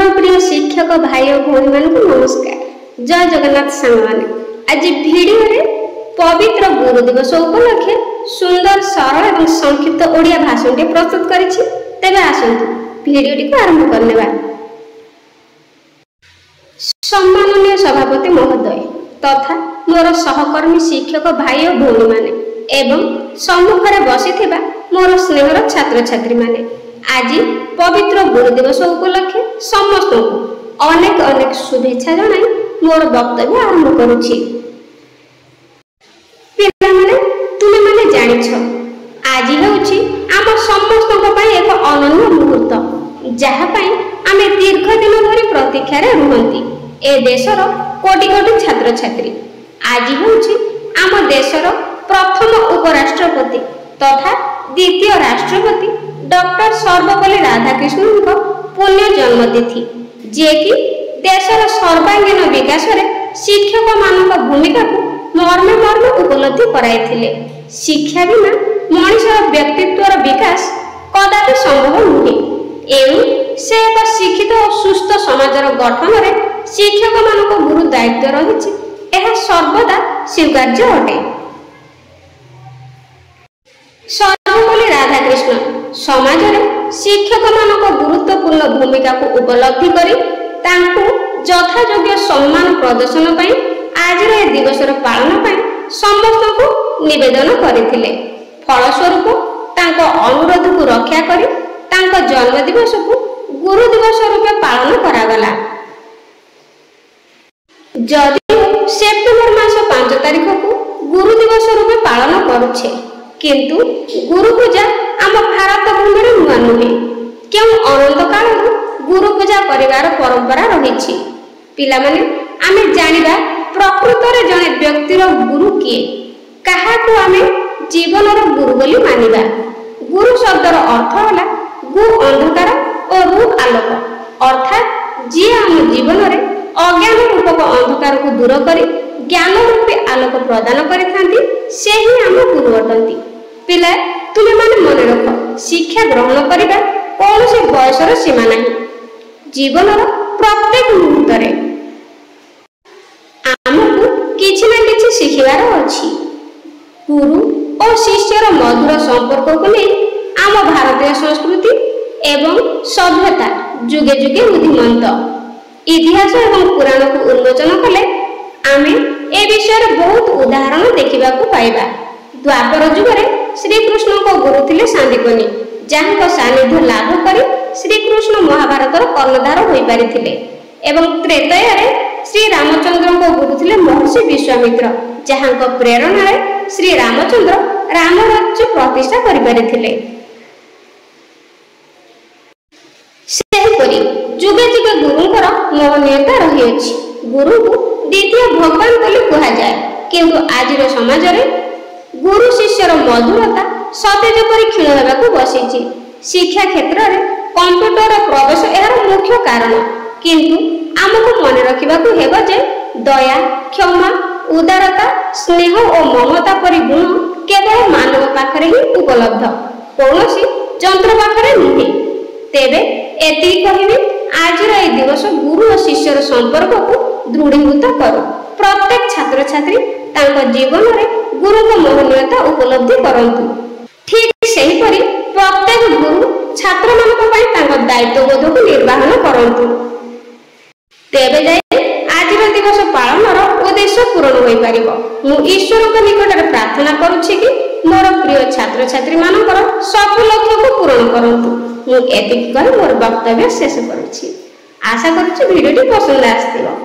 मोर प्रिय शिक्षक भाई और भौणी मान नमस्कार। जय जगन्नाथ सांग मैंने आज वीडियो रे पवित्र गुरु दिवस उपलक्षे सुंदर सरल और संक्षिप्त ओडिया भाषण प्रस्तुत करिछि। तेबे आसंतु वीडियो को आरंभ करनेबा। सम्माननीय सभापति महोदय तथा मोर सहकर्मी शिक्षक भाई और भौणी माने एवं सम्मुखरे बसिथिबा मोर स्नेहर छात्र छात्री माने आज पवित्र गुरु दिवस उपलक्षे समस्त को अनेक अनेक शुभेच्छा जनाई मोर वक्तव्य आरंभ करुछि। पिला माने तुमे माने जानिछ आज हेउछि आम समस्त एक अनन्य मुहूर्त जहा पई आमे दीर्घ दिन धरि प्रतीक्षा रे रुहंती ए देशर कोटि कोटि छात्र छात्री। आज हेउछि आम देशर प्रथम उपराष्ट्रपति तथा द्वितीय राष्ट्रपति डॉक्टर सर्वपल्ली राधाकृष्णन को पुण्य जन्मतिथि जे कि देशर सर्वांगीन विकास रे शिक्षक मानक भूमिका को मर्मे मर्मे उपलब्धि कराइथिले। शिक्षा बिना मनुष्यर व्यक्तित्वर विकास कदापि संभव नुहे एवं से एक शिक्षित और सुस्थ समाजर गठन रे शिक्षक मानक गुरु दायित्व रहिछि एहा सर्वदा स्वीकार्य अटे। सर्वपल्ली राधाकृष्णन समाज रे शिक्षक मानक गुरुत्वपूर्ण भूमिका को उपलब्धि करी तांकु यथायोग्य सम्मान प्रदर्शन पई आज रे दिवस रो पालन पई समस्त को निवेदन करिथिले। फलस्वरूप तांको अनुरोध को रक्षा करी तांको जन्म दिवस को गुरु दिवस रूपे पालन करागला। जदि सेप्टेम्बर मास 5 तारिख को गुरु दिवस रूपे पालन करुछे किंतु गुरु पूजा आम भारत भूमि रे नुआ नुहे क्यों अनंत काल गुरु पूजा करिवार परंपरा रहिछि। पिला माने आमे जानिबा प्रकृत रे जने व्यक्तिर गुरु किए कहा को आमे जीवन रो गुरु बोली मानिबा। गुरु शब्दर अर्थ होला गु अंधकार और रु आलोक अर्थात जे आम जीवन रे अज्ञान रूपक अंधकार को दूर करी ज्ञान रूपी आलोक प्रदान करिथांती से ही आम गुरु अटंती। पिला तुमे माने मन रख शिक्षा ग्रहण करिबा कोनोसी बयसर सीमा नाही। जीवनर प्रत्येक मुहूर्त रे आमको किछि ना किछि शिखिबार अछि। गुरु और शिष्यर मधुर संपर्क को नै आम भारतीय संस्कृति एवं सभ्यता जुगे जुगे बुद्धिमंत इतिहास एवं पुराण को उन्मोचन कले आमे ए विषय बहुत उदाहरण देखिबा को पाइबा। द्वापर युग रे श्री कृष्ण को गुरु थिले सांदीपनी जहाँ सानिध्य लाभ करी श्री कृष्ण महाभारतर कर्णधार होई पारिथिले एवं त्रेतया रे श्री रामचंद्र को गुरु थिले महर्षि विश्वामित्र जहाँ प्रेरणा रे श्री रामचंद्र राम राज्य प्रतिष्ठा करि पारिथिले। सेहिपरि जुगे जुगे गुरुंकर महनीयता रही अछि। गुरु को द्वितीय भगवान बोली कहा जाए किंतु आजिर समाज रे गुरु शिष्यर मधुरता सते जेपरि क्षीण हेबाकु बसिछि। शिक्षा क्षेत्र रे कंप्यूटर प्रवेश एहार मुख्य कारण किंतु आमको मन रखिबाकु हेबो जे दया क्षमा उदारता स्नेह और ममता परि गुण केवल मानव पाखरे ही उपलब्ध कोनोसी जंत्र पाखरे नुहे। तेबे एति कहिबी आजिर ए दिवस गुरु और शिष्यर संपर्क को दृढ़ीभूत करो। प्रत्येक छात्र छात्री तांको जीवन रे गुरु को महनीयता उपलब्धि करंतु। ठीक सेही परि प्रत्येक गुरु छात्र मानक पई तांको दायित्वबोध को निर्वाहन करंतु। तेबे जाय आजिर दिवस पालनर उद्देश्य पूर्ण होई परिबो। मु ईश्वर को निकट रे प्रार्थना करूछि कि मोर प्रिय छात्र छात्री मानकर सब लक्ष्य को पूर्ण करंतु। मु एतिक कहि मोर वक्तव्य शेष करूछि। आशा करूछि वीडियोटी पसंद आस्थिबो।